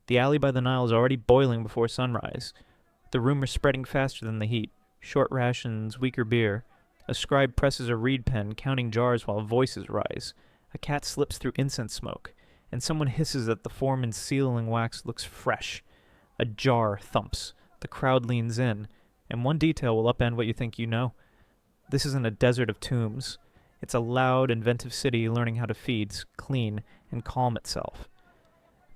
The alley by the Nile is already boiling before sunrise. The rumors spreading faster than the heat. Short rations, weaker beer. A scribe presses a reed pen, counting jars while voices rise. A cat slips through incense smoke, and someone hisses that the foreman's sealing wax looks fresh. A jar thumps. The crowd leans in, and one detail will upend what you think you know. This isn't a desert of tombs. It's a loud, inventive city learning how to feed, clean, and calm itself.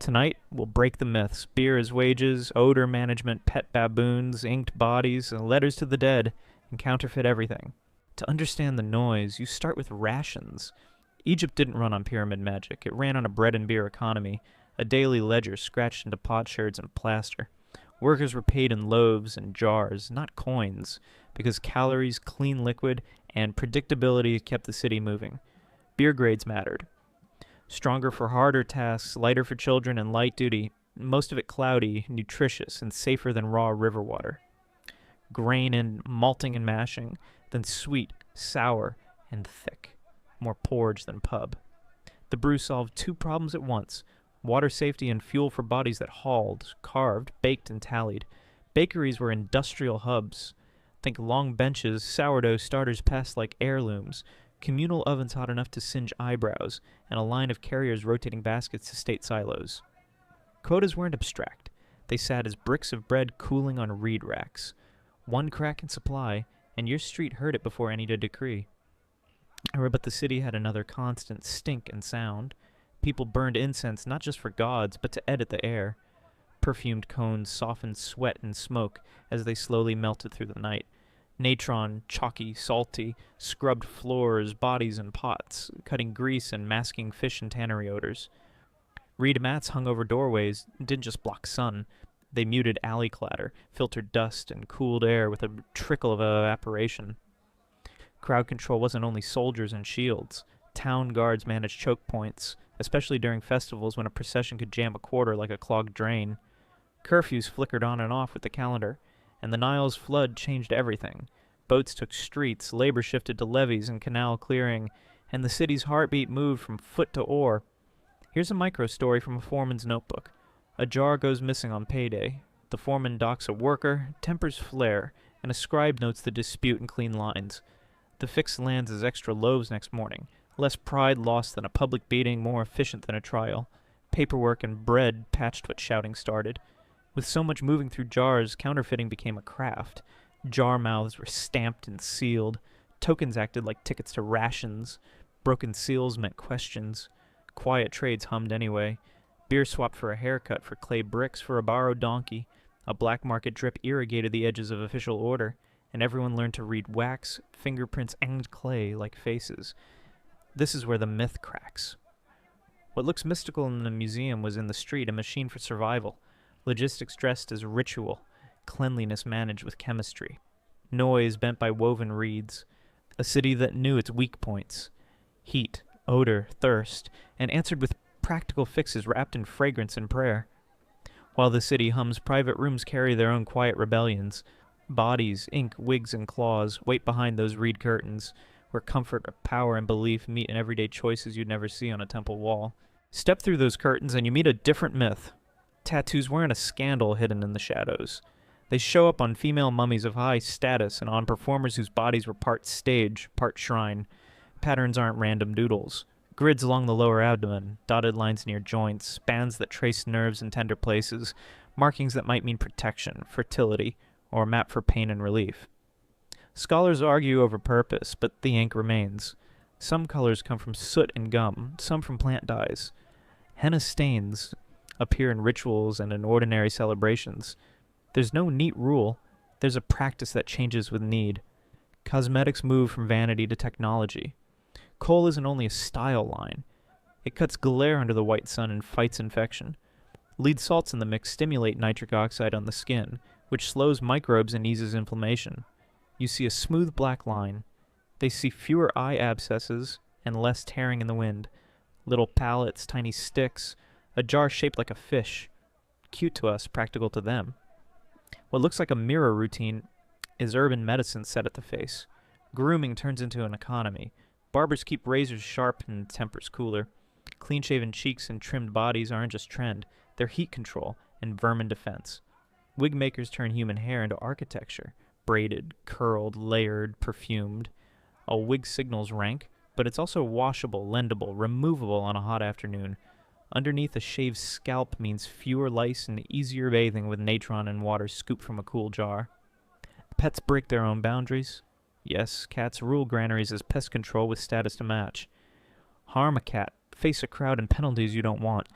Tonight, we'll break the myths. Beer as wages, odor management, pet baboons, inked bodies, and letters to the dead, and counterfeit everything. To understand the noise, you start with rations. Egypt didn't run on pyramid magic. It ran on a bread and beer economy, a daily ledger scratched into potsherds and plaster. Workers were paid in loaves and jars, not coins, because calories, clean liquid, and predictability kept the city moving. Beer grades mattered. Stronger for harder tasks, lighter for children, and light duty, most of it cloudy, nutritious, and safer than raw river water. Grain in malting and mashing, then sweet, sour, and thick. More porridge than pub. The brew solved two problems at once: water safety and fuel for bodies that hauled, carved, baked, and tallied. Bakeries were industrial hubs. Think long benches, sourdough starters passed like heirlooms, communal ovens hot enough to singe eyebrows, and a line of carriers rotating baskets to state silos. Quotas weren't abstract. They sat as bricks of bread cooling on reed racks. One crack in supply, and your street heard it before any to decree. But the city had another constant stink and sound. People burned incense not just for gods, but to edit the air. Perfumed cones softened sweat and smoke as they slowly melted through the night. Natron, chalky, salty, scrubbed floors, bodies, and pots, cutting grease and masking fish and tannery odors. Reed mats hung over doorways didn't just block sun. They muted alley clatter, filtered dust, and cooled air with a trickle of evaporation. Crowd control wasn't only soldiers and shields. Town guards managed choke points, especially during festivals when a procession could jam a quarter like a clogged drain. Curfews flickered on and off with the calendar, and the Nile's flood changed everything. Boats took streets, labor shifted to levees and canal clearing, and the city's heartbeat moved from foot to oar. Here's a micro-story from a foreman's notebook. A jar goes missing on payday. The foreman docks a worker, tempers flare, and a scribe notes the dispute in clean lines. The fix lands as extra loaves next morning. Less pride lost than a public beating, more efficient than a trial. Paperwork and bread patched what shouting started. With so much moving through jars, counterfeiting became a craft. Jar mouths were stamped and sealed. Tokens acted like tickets to rations. Broken seals meant questions. Quiet trades hummed anyway. Beer swapped for a haircut, for clay bricks for a borrowed donkey. A black market drip irrigated the edges of official order, and everyone learned to read wax, fingerprints, and clay like faces. This is where the myth cracks. What looks mystical in the museum was in the street, a machine for survival. Logistics dressed as ritual. Cleanliness managed with chemistry. Noise bent by woven reeds. A city that knew its weak points. Heat, odor, thirst, and answered with practical fixes wrapped in fragrance and prayer. While the city hums, private rooms carry their own quiet rebellions. Bodies, ink, wigs, and claws wait behind those reed curtains, where comfort, power, and belief meet in everyday choices you'd never see on a temple wall. Step through those curtains and you meet a different myth. Tattoos weren't a scandal hidden in the shadows. They show up on female mummies of high status and on performers whose bodies were part stage, part shrine. Patterns aren't random doodles. Grids along the lower abdomen, dotted lines near joints, bands that trace nerves in tender places, markings that might mean protection, fertility, or a map for pain and relief. Scholars argue over purpose, but the ink remains. Some colors come from soot and gum, some from plant dyes. Henna stains appear in rituals and in ordinary celebrations. There's no neat rule. There's a practice that changes with need. Cosmetics move from vanity to technology. Kohl isn't only a style line. It cuts glare under the white sun and fights infection. Lead salts in the mix stimulate nitric oxide on the skin, which slows microbes and eases inflammation. You see a smooth black line. They see fewer eye abscesses and less tearing in the wind. Little pallets, tiny sticks, a jar shaped like a fish. Cute to us, practical to them. What looks like a mirror routine is urban medicine set at the face. Grooming turns into an economy. Barbers keep razors sharp and tempers cooler. Clean-shaven cheeks and trimmed bodies aren't just trend. They're heat control and vermin defense. Wig makers turn human hair into architecture, braided, curled, layered, perfumed. A wig signals rank, but it's also washable, lendable, removable on a hot afternoon. Underneath a shaved scalp means fewer lice and easier bathing with natron and water scooped from a cool jar. Pets break their own boundaries. Yes, cats rule granaries as pest control with status to match. Harm a cat, face a crowd and penalties you don't want.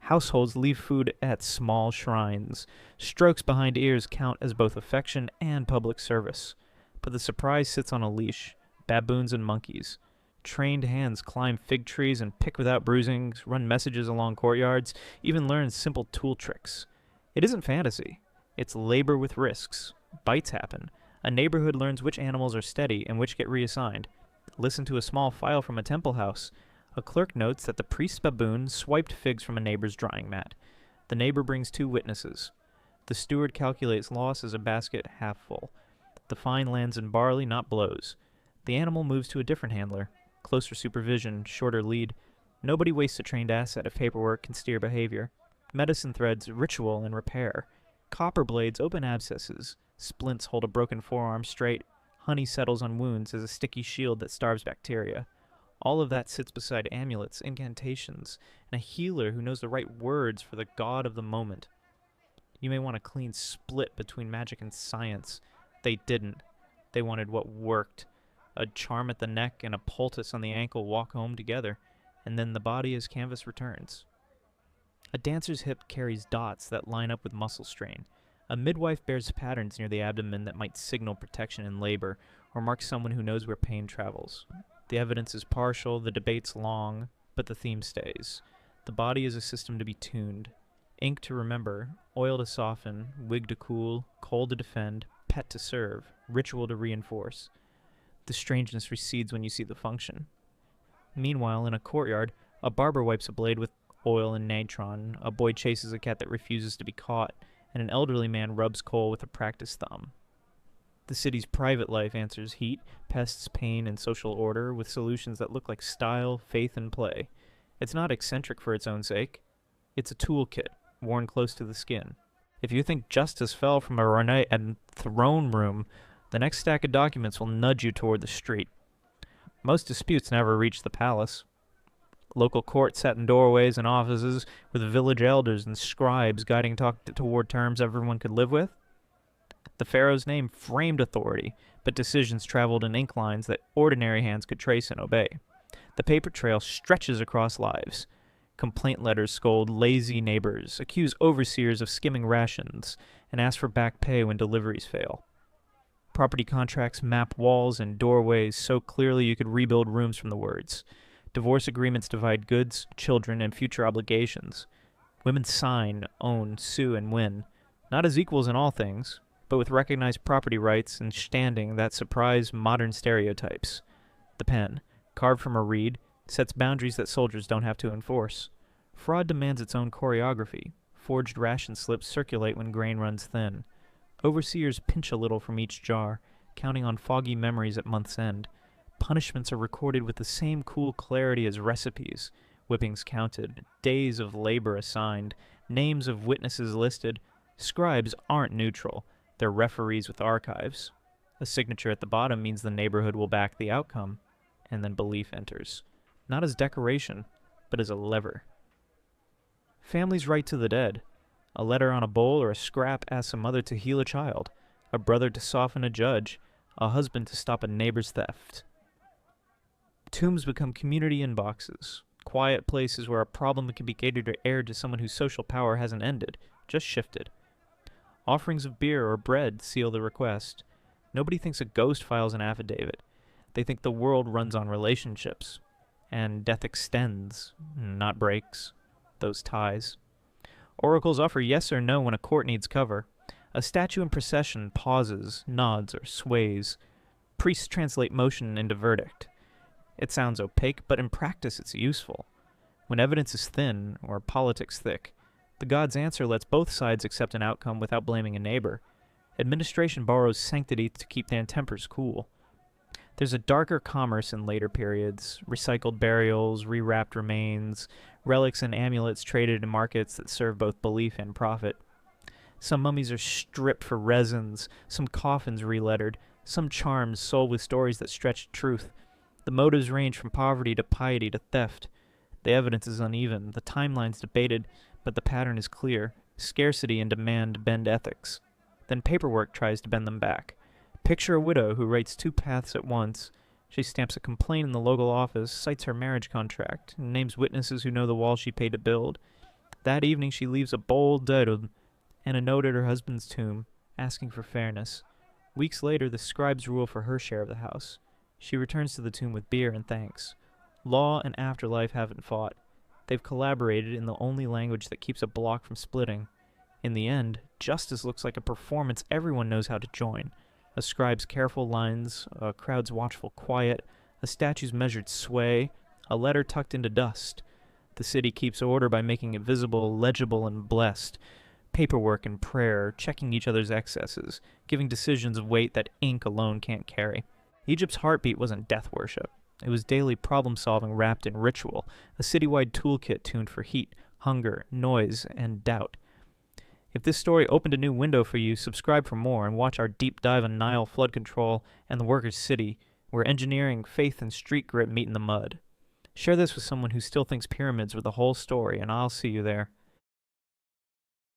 Households leave food at small shrines. Strokes behind ears count as both affection and public service. But the surprise sits on a leash. Baboons and monkeys. Trained hands climb fig trees and pick without bruising, run messages along courtyards, even learn simple tool tricks. It isn't fantasy. It's labor with risks. Bites happen. A neighborhood learns which animals are steady and which get reassigned. Listen to a small file from a temple house. A clerk notes that the priest baboon swiped figs from a neighbor's drying mat. The neighbor brings 2 witnesses. The steward calculates loss as a basket half full. The fine lands in barley, not blows. The animal moves to a different handler. Closer supervision, shorter lead. Nobody wastes a trained asset if paperwork can steer behavior. Medicine threads, ritual, and repair. Copper blades open abscesses. Splints hold a broken forearm straight. Honey settles on wounds as a sticky shield that starves bacteria. All of that sits beside amulets, incantations, and a healer who knows the right words for the god of the moment. You may want a clean split between magic and science. They didn't. They wanted what worked. A charm at the neck and a poultice on the ankle walk home together, and then the body as canvas returns. A dancer's hip carries dots that line up with muscle strain. A midwife bears patterns near the abdomen that might signal protection in labor, or mark someone who knows where pain travels. The evidence is partial, the debate's long, but the theme stays. The body is a system to be tuned. Ink to remember, oil to soften, wig to cool, coal to defend, pet to serve, ritual to reinforce. The strangeness recedes when you see the function. Meanwhile, in a courtyard, a barber wipes a blade with oil and natron, a boy chases a cat that refuses to be caught, and an elderly man rubs coal with a practiced thumb. The city's private life answers heat, pests, pain, and social order with solutions that look like style, faith, and play. It's not eccentric for its own sake. It's a toolkit, worn close to the skin. If you think justice fell from a ornate and throne room, the next stack of documents will nudge you toward the street. Most disputes never reach the palace. Local courts sat in doorways and offices with village elders and scribes guiding talk toward terms everyone could live with. The pharaoh's name framed authority, but decisions traveled in ink lines that ordinary hands could trace and obey. The paper trail stretches across lives. Complaint letters scold lazy neighbors, accuse overseers of skimming rations, and ask for back pay when deliveries fail. Property contracts map walls and doorways so clearly you could rebuild rooms from the words. Divorce agreements divide goods, children, and future obligations. Women sign, own, sue, and win, not as equals in all things, but with recognized property rights and standing that surprise modern stereotypes. The pen, carved from a reed, sets boundaries that soldiers don't have to enforce. Fraud demands its own choreography. Forged ration slips circulate when grain runs thin. Overseers pinch a little from each jar, counting on foggy memories at month's end. Punishments are recorded with the same cool clarity as recipes. Whippings counted, days of labor assigned, names of witnesses listed. Scribes aren't neutral. They're referees with archives. A signature at the bottom means the neighborhood will back the outcome, and then belief enters. Not as decoration, but as a lever. Families write to the dead. A letter on a bowl or a scrap asks a mother to heal a child, a brother to soften a judge, a husband to stop a neighbor's theft. Tombs become community inboxes, quiet places where a problem can be catered or aired to someone whose social power hasn't ended, just shifted. Offerings of beer or bread seal the request. Nobody thinks a ghost files an affidavit. They think the world runs on relationships. And death extends, not breaks, those ties. Oracles offer yes or no when a court needs cover. A statue in procession pauses, nods, or sways. Priests translate motion into verdict. It sounds opaque, but in practice it's useful. When evidence is thin, or politics thick, the god's answer lets both sides accept an outcome without blaming a neighbor. Administration borrows sanctity to keep their tempers cool. There's a darker commerce in later periods, recycled burials, rewrapped remains, relics and amulets traded in markets that serve both belief and profit. Some mummies are stripped for resins, some coffins relettered, some charms sold with stories that stretch truth. The motives range from poverty to piety to theft. The evidence is uneven, the timeline's debated, but the pattern is clear. Scarcity and demand bend ethics. Then paperwork tries to bend them back. Picture a widow who writes two paths at once. She stamps a complaint in the local office, cites her marriage contract, and names witnesses who know the wall she paid to build. That evening she leaves a bold datum and a note at her husband's tomb, asking for fairness. Weeks later, the scribes rule for her share of the house. She returns to the tomb with beer and thanks. Law and afterlife haven't fought. They've collaborated in the only language that keeps a block from splitting. In the end, justice looks like a performance everyone knows how to join. A scribe's careful lines, a crowd's watchful quiet, a statue's measured sway, a letter tucked into dust. The city keeps order by making it visible, legible, and blessed. Paperwork and prayer, checking each other's excesses, giving decisions of weight that ink alone can't carry. Egypt's heartbeat wasn't death worship. It was daily problem-solving wrapped in ritual, a citywide toolkit tuned for heat, hunger, noise, and doubt. If this story opened a new window for you, subscribe for more and watch our deep dive on Nile flood control and the workers' city, where engineering, faith, and street grit meet in the mud. Share this with someone who still thinks pyramids were the whole story, and I'll see you there.